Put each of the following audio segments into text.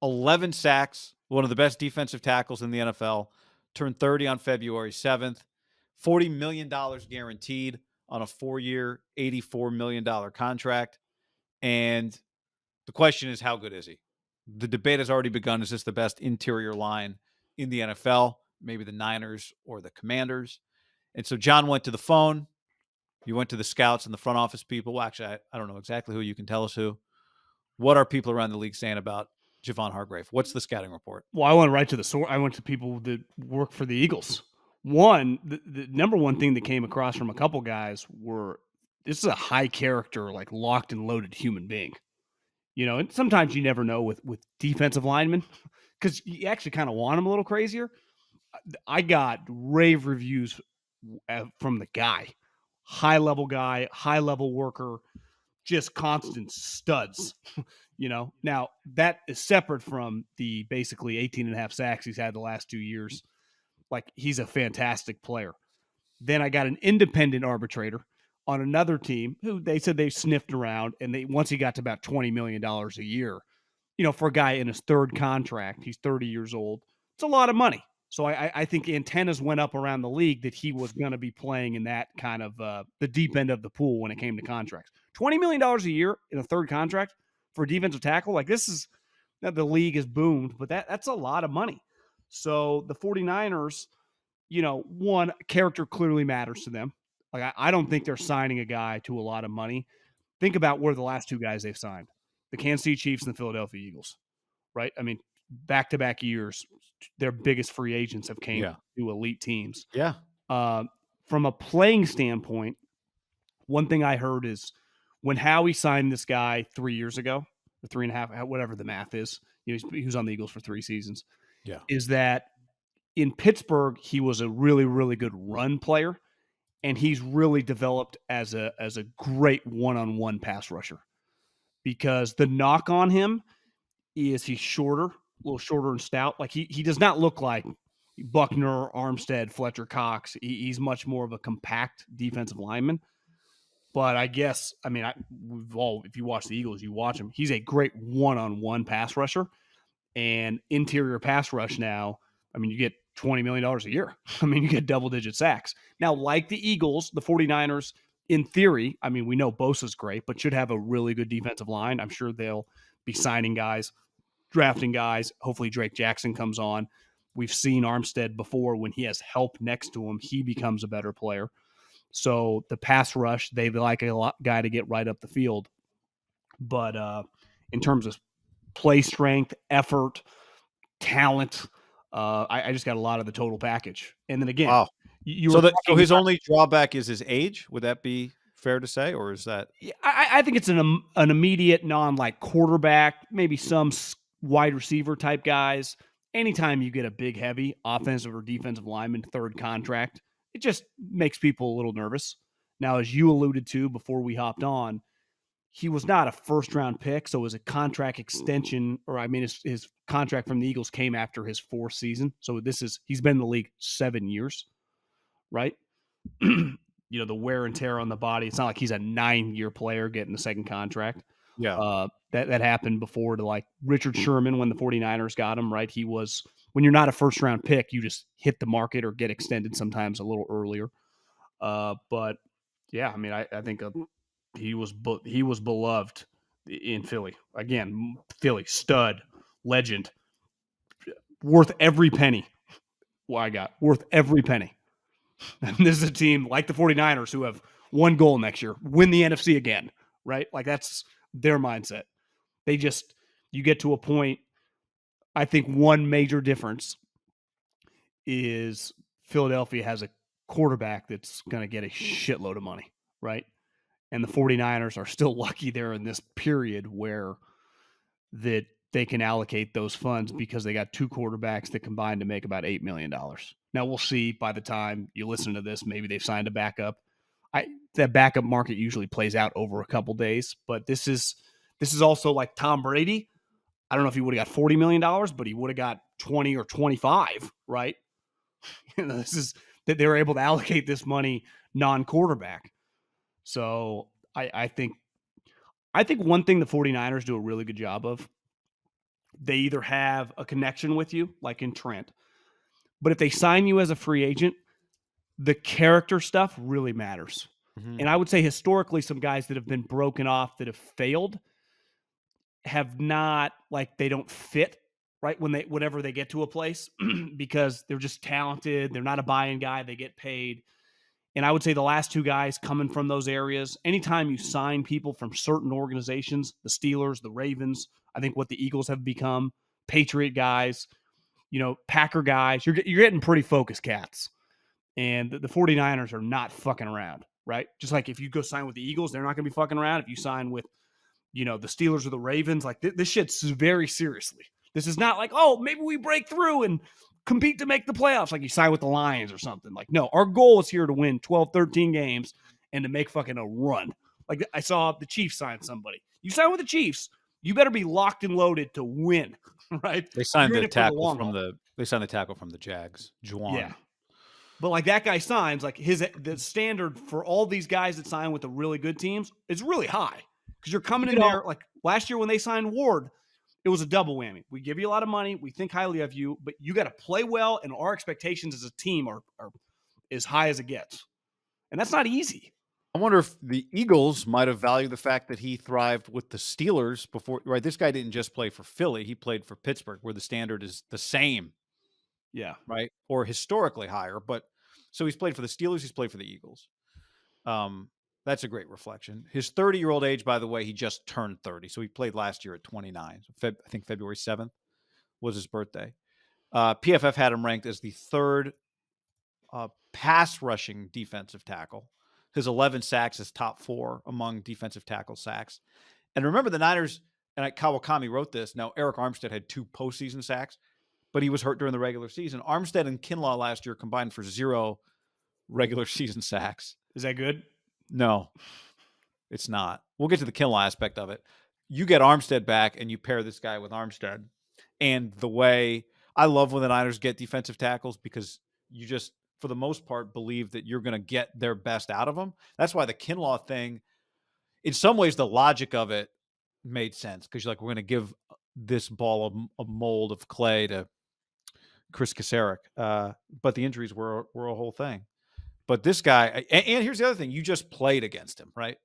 11 sacks, one of the best defensive tackles in the NFL, turned 30 on February 7th, $40 million guaranteed on a 4-year, $84 million contract. And the question is, how good is he? The debate has already begun. Is this the best interior line in the NFL? Maybe the Niners or the Commanders. And so John went to the phone. You went to the scouts and the front office people. Well, actually, I don't know exactly who. You can tell us who. What are people around the league saying about Javon Hargrave? What's the scouting report? Well, I went right to the source. I went to people that work for the Eagles. One, the number one thing that came across from a couple guys were this is a high character, like locked and loaded human being. And sometimes you never know with defensive linemen because you actually kind of want them a little crazier. I got rave reviews from the guy, high level worker, just constant studs. Now that is separate from the basically 18 and a half sacks he's had the last 2 years. Like, he's a fantastic player. Then I got an independent arbitrator on another team who they said they sniffed around, and once he got to about $20 million a year, for a guy in his third contract, he's 30 years old. It's a lot of money. So I think antennas went up around the league that he was going to be playing in that kind of the deep end of the pool when it came to contracts. $20 million a year in a third contract for a defensive tackle, like this is the league has boomed, but that's a lot of money. So the 49ers, one, character clearly matters to them. Like, I don't think they're signing a guy to a lot of money. Think about where the last two guys they've signed, the Kansas City Chiefs and the Philadelphia Eagles, right? I mean, back-to-back years, their biggest free agents have came to elite teams. Yeah. From a playing standpoint, one thing I heard is when Howie signed this guy 3 years ago, or 3.5, whatever the math is, he was on the Eagles for 3 seasons. Yeah. Is that in Pittsburgh, he was a really, really good run player, and he's really developed as a great one-on-one pass rusher. Because the knock on him is he's shorter, a little shorter and stout. Like, he does not look like Buckner, Armstead, Fletcher Cox. He's much more of a compact defensive lineman. But I guess, I mean, if you watch the Eagles, you watch him. He's a great one-on-one pass rusher. And interior pass rush now, I mean, you get $20 million a year. I mean, you get double-digit sacks. Now, like the Eagles, the 49ers, in theory, I mean, we know Bosa's great, but should have a really good defensive line. I'm sure they'll be signing guys, drafting guys. Hopefully Drake Jackson comes on. We've seen Armstead before. When he has help next to him, he becomes a better player. So the pass rush, they like a guy to get right up the field. But in terms of play strength, effort, talent, I just got a lot of the total package. And then again, wow. So his only drawback is his age. Would that be fair to say, or is that? I think it's an immediate like quarterback, maybe some wide receiver type guys. Anytime you get a big, heavy offensive or defensive lineman third contract, it just makes people a little nervous. Now, as you alluded to before we hopped on, he was not a first-round pick, so it was a contract extension, or I mean, his contract from the Eagles came after his 4th season. So he's been in the league 7 years, right? The wear and tear on the body. It's not like he's a 9-year player getting the second contract. Yeah. That happened before to like Richard Sherman when the 49ers got him, right? When you're not a first-round pick, you just hit the market or get extended sometimes a little earlier. But yeah, I mean, I think he was beloved in Philly. Again, Philly stud, legend, worth every penny. Worth every penny. And this is a team like the 49ers who have one goal next year, win the NFC again, right? Like, that's their mindset. You get to a point. I think one major difference is Philadelphia has a quarterback that's going to get a shitload of money, right? And the 49ers are still lucky they're in this period where that they can allocate those funds because they got 2 quarterbacks that combine to make about $8 million. Now, we'll see by the time you listen to this, maybe they've signed a backup. That backup market usually plays out over a couple days, but this is also like Tom Brady. I don't know if he would have got $40 million, but he would have got 20 or 25, right? This is that they were able to allocate this money non-quarterback. So I think one thing the 49ers do a really good job of they either have a connection with you, like in Trent, but if they sign you as a free agent, the character stuff really matters. Mhm. And I would say historically, some guys that have been broken off that have failed have not, like, they don't fit right whenever they get to a place because they're just talented. They're not a buy-in guy. They get paid. And I would say the last two guys coming from those areas, anytime you sign people from certain organizations, the Steelers, the Ravens, I think what the Eagles have become, Patriot guys, Packer guys, you're getting pretty focused cats. And the 49ers are not fucking around, right? Just like if you go sign with the Eagles, they're not going to be fucking around. If you sign with, the Steelers or the Ravens, like this shit's very seriously. This is not like, oh, maybe we break through and compete to make the playoffs like you sign with the Lions or something. Like, no, our goal is here to win 12, 13 games and to make fucking a run. Like I saw the Chiefs sign somebody. You sign with the Chiefs, you better be locked and loaded to win, right? They signed You're in the it for the tackle long from haul. the Jags, Yeah. Juwan. But like that guy signs, like the standard for all these guys that sign with the really good teams is really high because you're coming in there. Like last year when they signed Ward, it was a double whammy. We give you a lot of money, we think highly of you, but you got to play well, and our expectations as a team are as high as it gets, and that's not easy. I wonder if the Eagles might have valued the fact that he thrived with the Steelers before, right? This guy didn't just play for Philly, he played for Pittsburgh, where the standard is the same, Yeah, right? Or historically higher. But so he's played for the Steelers, he's played for the Eagles. That's a great reflection. His 30-year-old age, by the way, he just turned 30. So he played last year at 29. I think February 7th was his birthday. PFF had him ranked as the third pass rushing defensive tackle. His 11 sacks is top 4 among defensive tackle sacks. And remember, the Niners, and Kawakami wrote this. Now, Eric Armstead had 2 postseason sacks, but he was hurt during the regular season. Armstead and Kinlaw last year combined for 0 regular season sacks. is that good? No, it's not. We'll get to the Kinlaw aspect of it. You get Armstead back, and you pair this guy with Armstead. And the way I love when the Niners get defensive tackles because you just, for the most part, believe that you're going to get their best out of them. That's why the Kinlaw thing, in some ways, the logic of it made sense because you're like, we're going to give this ball a mold of clay to Chris Kasarik. But the injuries were a whole thing. But this guy, and here's the other thing, you just played against him, right?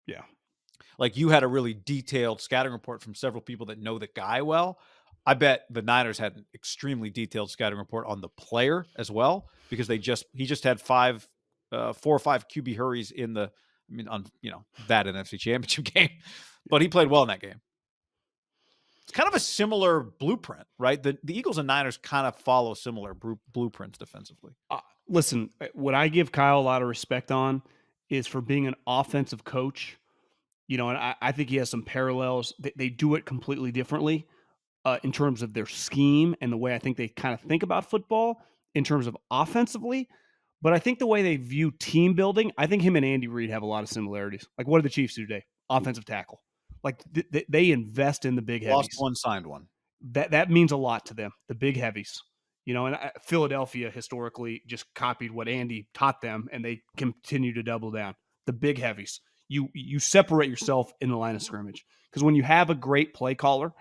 Yeah. Like you had a really detailed scouting report from several people that know the guy well. I bet the Niners had an extremely detailed scouting report on the player as well because he just had 4 or 5 QB hurries on that NFC Championship game, but he played well in that game. It's kind of a similar blueprint, right? The Eagles and Niners kind of follow similar blueprints defensively. Listen, what I give Kyle a lot of respect on is for being an offensive coach. And I think he has some parallels. They do it completely differently in terms of their scheme and the way I think they kind of think about football in terms of offensively. But I think the way they view team building, I think him and Andy Reid have a lot of similarities. Like, what did the Chiefs do today? Offensive tackle. Like, they invest in the big heavies. Lost one, signed one. That means a lot to them, the big heavies. And Philadelphia historically just copied what Andy taught them, and they continue to double down. The big heavies. You separate yourself in the line of scrimmage because when you have a great play caller,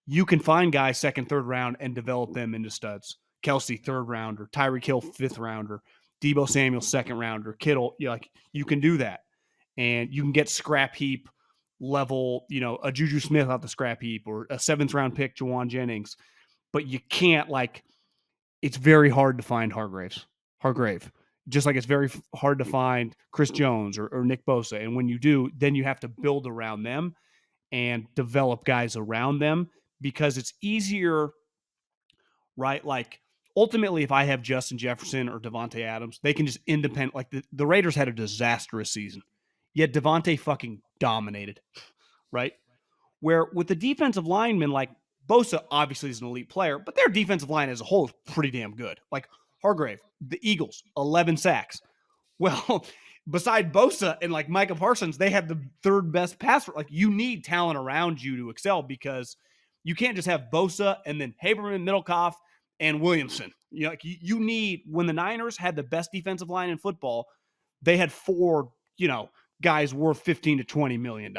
you can find guys second, third round and develop them into studs. Kelsey, third rounder, Tyreek Hill, fifth rounder, Deebo Samuel, second rounder, Kittle. You can do that, and you can get scrap heap level. A Juju Smith out the scrap heap or a 7th round pick, Jawan Jennings. But you can't it's very hard to find Hargrave. Just like it's very hard to find Chris Jones or Nick Bosa. And when you do, then you have to build around them and develop guys around them because it's easier, right? Like ultimately, if I have Justin Jefferson or Devontae Adams, they can just independent. Like the Raiders had a disastrous season, yet Devontae fucking dominated, right? Where with the defensive linemen, like Bosa obviously is an elite player, but their defensive line as a whole is pretty damn good. Like Hargrave, the Eagles, 11 sacks. Well, beside Bosa and like Micah Parsons, they had the 3rd best passer. Like you need talent around you to excel because you can't just have Bosa and then Haberman, Middlekoff, and Williamson. You need, when the Niners had the best defensive line in football, they had 4, guys worth $15 to $20 million.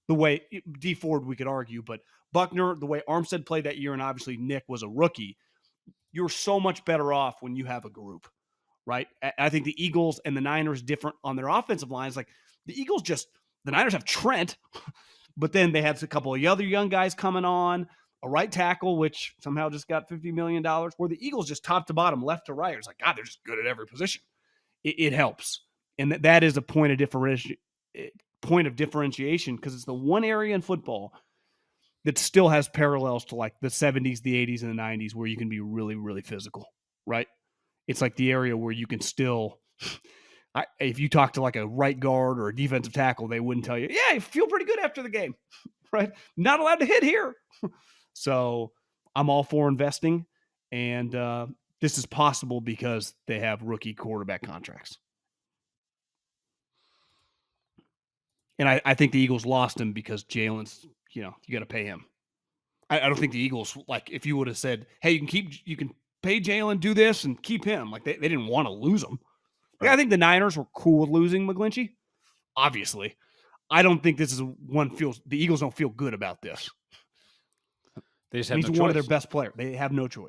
The way D Ford, we could argue, but Buckner, the way Armstead played that year, and obviously Nick was a rookie, you're so much better off when you have a group, right? I think the Eagles and the Niners different on their offensive lines. Like the Niners have Trent, but then they had a couple of other young guys coming on, a right tackle, which somehow just got $50 million, where the Eagles just top to bottom, left to right. It's like, God, they're just good at every position. It helps. And that is a point of differentiation because it's the one area in football that still has parallels to like the 70s, the 80s, and the 90s where you can be really, really physical, right? It's like the area where you can still, if you talk to like a right guard or a defensive tackle, they wouldn't tell you, yeah, I feel pretty good after the game, right? Not allowed to hit here. So I'm all for investing. And this is possible because they have rookie quarterback contracts. And I think the Eagles lost him because Jalen's, you got to pay him. I don't think the Eagles, like, if you would have said, hey, you can pay Jalen, do this, and keep him. Like, they didn't want to lose him. Like, I think the Niners were cool with losing McGlinchey, obviously. I don't think this is the Eagles don't feel good about this. They just have He's one of their best players. They have no choice.